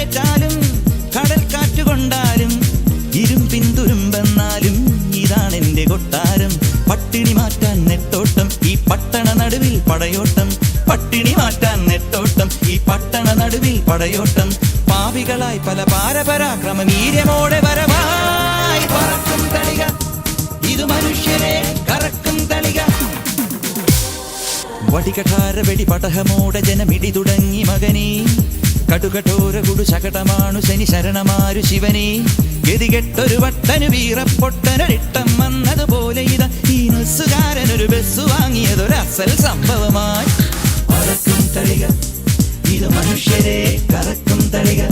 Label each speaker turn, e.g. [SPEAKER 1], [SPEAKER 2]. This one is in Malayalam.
[SPEAKER 1] മിന്നലേറ്റാലും കടൽ കാറ്റുകൊണ്ടാലും ഇരുമ്പിന്തുരുമ്പെന്നാലും ഇതാണെന്റെ കൊട്ടാരം. പട്ടിണി മാറ്റാൻ നെട്ടോട്ടം ഈ പട്ടണ നടുവിൽ പടയോട്ടം. പട്ടിണി മാറ്റാൻ നെട്ടോട്ടം ഈ പട്ടണ നടുവിൽ പടയോട്ടം. പാപികളായി പല പാരപരാക്രമ വീര്യമോടെ വരവായി പറക്കും തളിക, ഇത് മനുഷ്യരെ കറക്കും തളിക. വടികഠാര വെടി പടഹമോടെ ജനമിടി തുടങ്ങി മകനീ. കടുകഠോര കുടു ശകടമാണു ശനി ശരണമാരു ശിവനീ. ഗതികെട്ടൊരു വട്ടനു വീറപ്പൊട്ടനൊരിട്ടം വന്നതുപോലെ ഇതാ ഈ നസുകാരനൊരു ബസ് വാങ്ങിയതൊരസൽ സംഭവമായി. പറക്കും തളിക, ഇത് മനുഷ്യരെ കറക്കും തളിക.